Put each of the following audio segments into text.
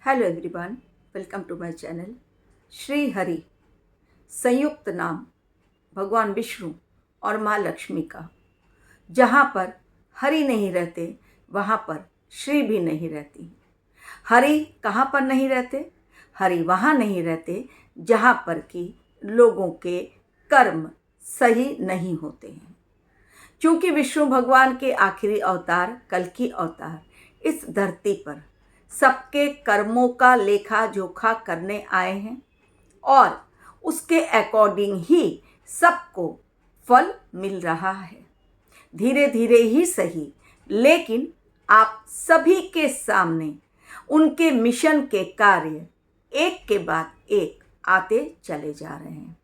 Hello everyone, welcome to my channel. Shri Hari संयुक्त नाम भगवान विष्णु और माँ लक्ष्मी का। जहाँ पर हरि नहीं रहते वहाँ पर श्री भी नहीं रहती। हरि कहाँ पर नहीं रहते? हरि वहाँ नहीं रहते जहाँ पर कि लोगों के कर्म सही नहीं होते हैं। क्योंकि विष्णु भगवान के आखिरी अवतार, कल्कि अवतार, इस धरती पर सबके कर्मों का लेखा जोखा करने आए हैं और उसके अकॉर्डिंग ही सबको फल मिल रहा है। धीरे धीरे ही सही, लेकिन आप सभी के सामने उनके मिशन के कार्य एक के बाद एक आते चले जा रहे हैं।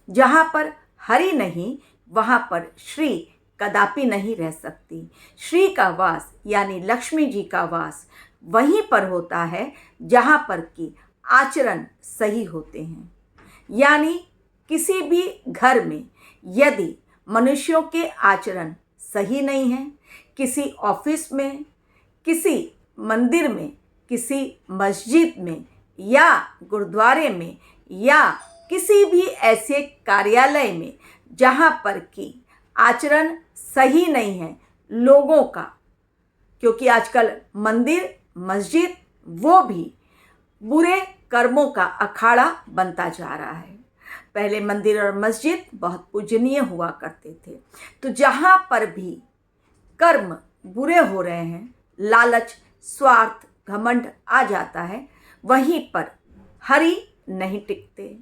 जहाँ पर हरि नहीं वहाँ पर श्री कदापि नहीं रह सकती। श्री का वास यानी लक्ष्मी जी का वास वहीं पर होता है जहाँ पर कि आचरण सही होते हैं। यानी किसी भी घर में यदि मनुष्यों के आचरण सही नहीं है, किसी ऑफिस में, किसी मंदिर में, किसी मस्जिद में या गुरुद्वारे में या किसी भी ऐसे कार्यालय में जहाँ पर कि आचरण सही नहीं है लोगों का, क्योंकि आजकल मंदिर मस्जिद वो भी बुरे कर्मों का अखाड़ा बनता जा रहा है। पहले मंदिर और मस्जिद बहुत पूजनीय हुआ करते थे। तो जहाँ पर भी कर्म बुरे हो रहे हैं, लालच, स्वार्थ, घमंड आ जाता है, वहीं पर हरि नहीं टिकते।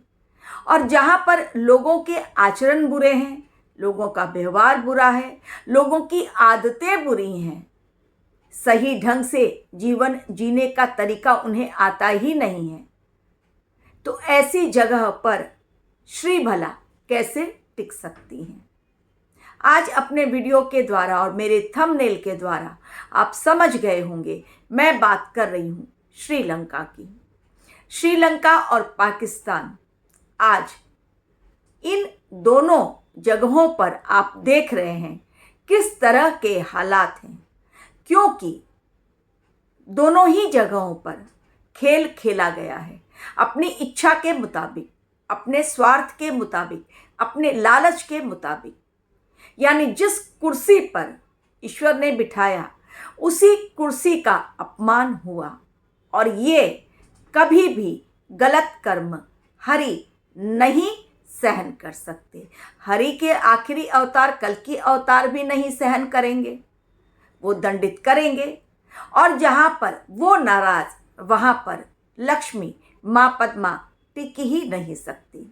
और जहाँ पर लोगों के आचरण बुरे हैं, लोगों का व्यवहार बुरा है, लोगों की आदतें बुरी हैं, सही ढंग से जीवन जीने का तरीका उन्हें आता ही नहीं है, तो ऐसी जगह पर श्री भला कैसे टिक सकती हैं? आज अपने वीडियो के द्वारा और मेरे थंबनेल के द्वारा आप समझ गए होंगे मैं बात कर रही हूँ श्रीलंका की। श्रीलंका और पाकिस्तान, आज इन दोनों जगहों पर आप देख रहे हैं किस तरह के हालात हैं, क्योंकि दोनों ही जगहों पर खेल खेला गया है अपनी इच्छा के मुताबिक, अपने स्वार्थ के मुताबिक, अपने लालच के मुताबिक। यानी जिस कुर्सी पर ईश्वर ने बिठाया उसी कुर्सी का अपमान हुआ। और ये कभी भी गलत कर्म हरि नहीं सहन कर सकते। हरि के आखिरी अवतार कल्कि अवतार भी नहीं सहन करेंगे, वो दंडित करेंगे। और जहाँ पर वो नाराज, वहाँ पर लक्ष्मी माँ पद्मा टिक ही नहीं सकती।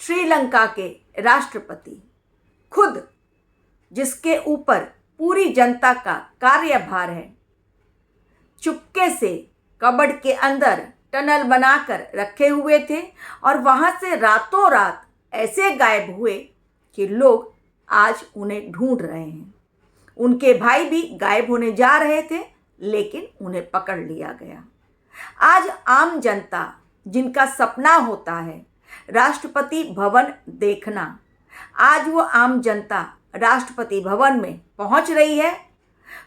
श्रीलंका के राष्ट्रपति खुद, जिसके ऊपर पूरी जनता का कार्यभार है, चुपके से कबर्ड के अंदर टनल बनाकर रखे हुए थे और वहाँ से रातों रात ऐसे गायब हुए कि लोग आज उन्हें ढूंढ रहे हैं। उनके भाई भी गायब होने जा रहे थे, लेकिन उन्हें पकड़ लिया गया। आज आम जनता, जिनका सपना होता है राष्ट्रपति भवन देखना, आज वो आम जनता राष्ट्रपति भवन में पहुंच रही है,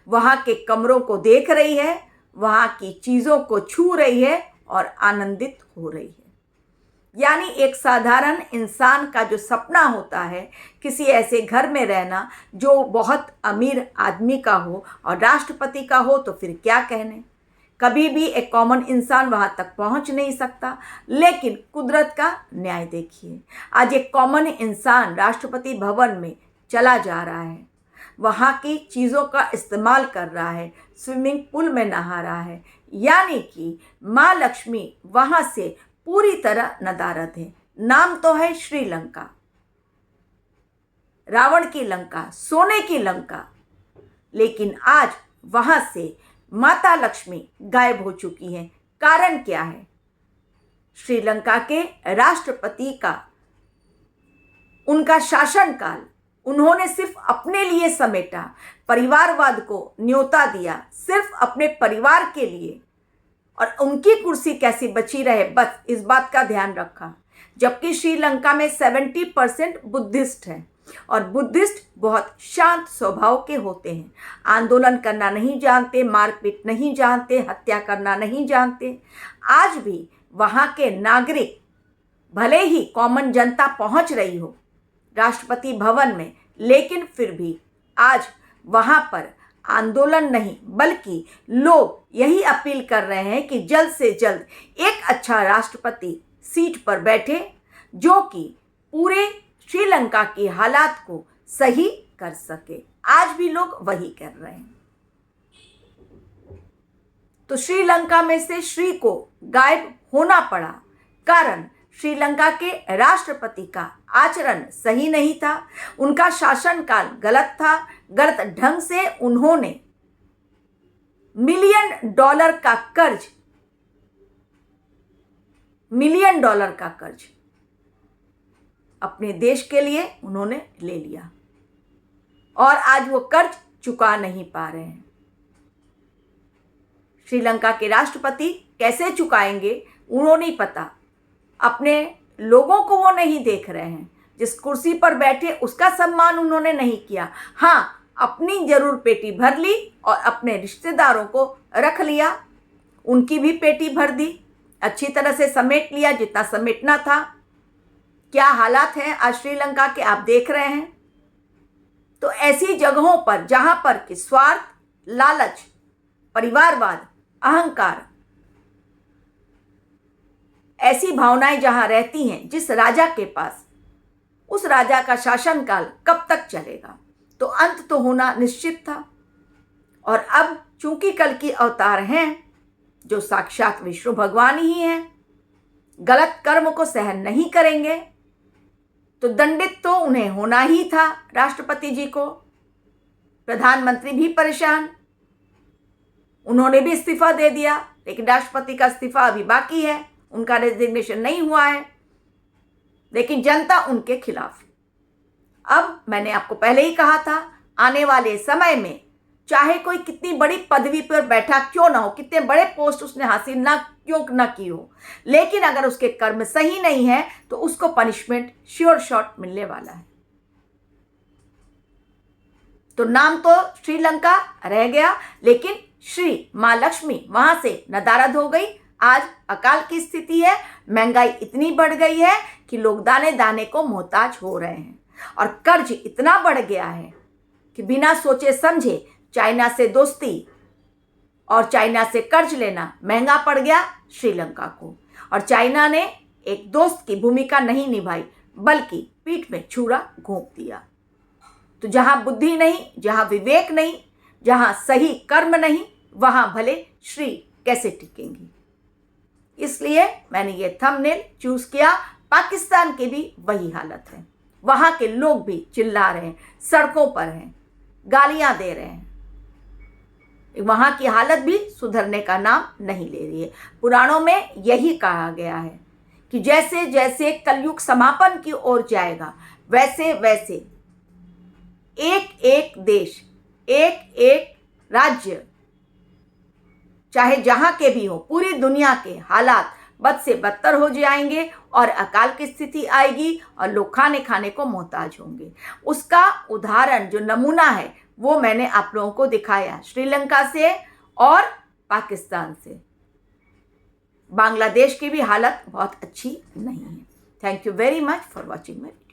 वहाँ के कमरों को देख रही है, वहाँ की चीज़ों को छू रही है और आनंदित हो रही है। यानी एक साधारण इंसान का जो सपना होता है किसी ऐसे घर में रहना जो बहुत अमीर आदमी का हो और राष्ट्रपति का हो, तो फिर क्या कहने। कभी भी एक कॉमन इंसान वहाँ तक पहुँच नहीं सकता। लेकिन कुदरत का न्याय देखिए, आज एक कॉमन इंसान राष्ट्रपति भवन में चला जा रहा है, वहाँ की चीज़ों का इस्तेमाल कर रहा है, स्विमिंग पूल में नहा रहा है। यानी कि माँ लक्ष्मी वहाँ से पूरी तरह नदारद है। नाम तो है श्रीलंका, रावण की लंका, सोने की लंका, लेकिन आज वहाँ से माता लक्ष्मी गायब हो चुकी है। कारण क्या है? श्रीलंका के राष्ट्रपति का उनका शासनकाल उन्होंने सिर्फ अपने लिए समेटा, परिवारवाद को न्योता दिया, सिर्फ अपने परिवार के लिए, और उनकी कुर्सी कैसी बची रहे बस इस बात का ध्यान रखा। जबकि श्रीलंका में 70% बुद्धिस्ट हैं, और बुद्धिस्ट बहुत शांत स्वभाव के होते हैं, आंदोलन करना नहीं जानते, मारपीट नहीं जानते, हत्या करना नहीं जानते। आज भी वहाँ के नागरिक, भले ही कॉमन जनता पहुँच रही हो राष्ट्रपति भवन में, लेकिन फिर भी आज वहाँ पर आंदोलन नहीं बल्कि लोग यही अपील कर रहे हैं कि जल्द से जल्द एक अच्छा राष्ट्रपति सीट पर बैठे जो कि पूरे श्रीलंका की हालात को सही कर सके। आज भी लोग वही कर रहे हैं। तो श्रीलंका में से श्री को गायब होना पड़ा, कारण श्रीलंका के राष्ट्रपति का आचरण सही नहीं था, उनका शासनकाल गलत था। गलत ढंग से उन्होंने $1 मिलियन डॉलर का कर्ज अपने देश के लिए उन्होंने ले लिया और आज वो कर्ज चुका नहीं पा रहे हैं। श्रीलंका के राष्ट्रपति कैसे चुकाएंगे उन्होंने नहीं पता, अपने लोगों को वो नहीं देख रहे हैं, जिस कुर्सी पर बैठे उसका सम्मान उन्होंने नहीं किया। हाँ, अपनी जरूर पेटी भर ली और अपने रिश्तेदारों को रख लिया, उनकी भी पेटी भर दी, अच्छी तरह से समेट लिया जितना समेटना था। क्या हालात हैं आज श्रीलंका के आप देख रहे हैं। तो ऐसी जगहों पर जहां पर कि स्वार्थ, लालच, परिवारवाद, अहंकार, ऐसी भावनाएं जहां रहती हैं, जिस राजा के पास, उस राजा का शासनकाल कब तक चलेगा, तो अंत तो होना निश्चित था। और अब चूंकि कल की अवतार हैं जो साक्षात विष्णु भगवान ही हैं, गलत कर्म को सहन नहीं करेंगे तो दंडित तो उन्हें होना ही था। राष्ट्रपति जी को, प्रधानमंत्री भी परेशान, उन्होंने भी इस्तीफा दे दिया, लेकिन राष्ट्रपति का इस्तीफा अभी बाकी है, उनका रेजिग्नेशन नहीं हुआ है, लेकिन जनता उनके खिलाफ। अब मैंने आपको पहले ही कहा था, आने वाले समय में चाहे कोई कितनी बड़ी पदवी पर बैठा क्यों ना हो, कितने बड़े पोस्ट उसने हासिल ना क्यों ना की हो, लेकिन अगर उसके कर्म सही नहीं है तो उसको पनिशमेंट श्योर शॉट मिलने वाला है। तो नाम तो श्रीलंका रह गया, लेकिन श्री माँ लक्ष्मी वहां से नदारद हो गई। आज अकाल की स्थिति है, महंगाई इतनी बढ़ गई है कि लोग दाने दाने को मोहताज हो रहे हैं और कर्ज इतना बढ़ गया है कि बिना सोचे समझे चाइना से दोस्ती और चाइना से कर्ज लेना महंगा पड़ गया श्रीलंका को। और चाइना ने एक दोस्त की भूमिका नहीं निभाई, बल्कि पीठ में छुरा घोंप दिया। तो जहां बुद्धि नहीं, जहां विवेक नहीं, जहां सही कर्म नहीं, वहां भले श्री कैसे टिकेंगी। इसलिए मैंने ये थंबनेल चूज किया। पाकिस्तान की भी वही हालत है, वहां के लोग भी चिल्ला रहे हैं, सड़कों पर हैं, गालियां दे रहे हैं, वहां की हालत भी सुधरने का नाम नहीं ले रही है। पुराणों में यही कहा गया है कि जैसे जैसे कलयुग समापन की ओर जाएगा, वैसे वैसे एक एक देश, एक एक राज्य, चाहे जहां के भी हो, पूरी दुनिया के हालात बद से बदतर हो जाएंगे और अकाल की स्थिति आएगी और लोग खाने खाने को मोहताज होंगे। उसका उदाहरण जो नमूना है वो मैंने आप लोगों को दिखाया, श्रीलंका से और पाकिस्तान से। बांग्लादेश की भी हालत बहुत अच्छी नहीं है। Thank you very much for watching my video.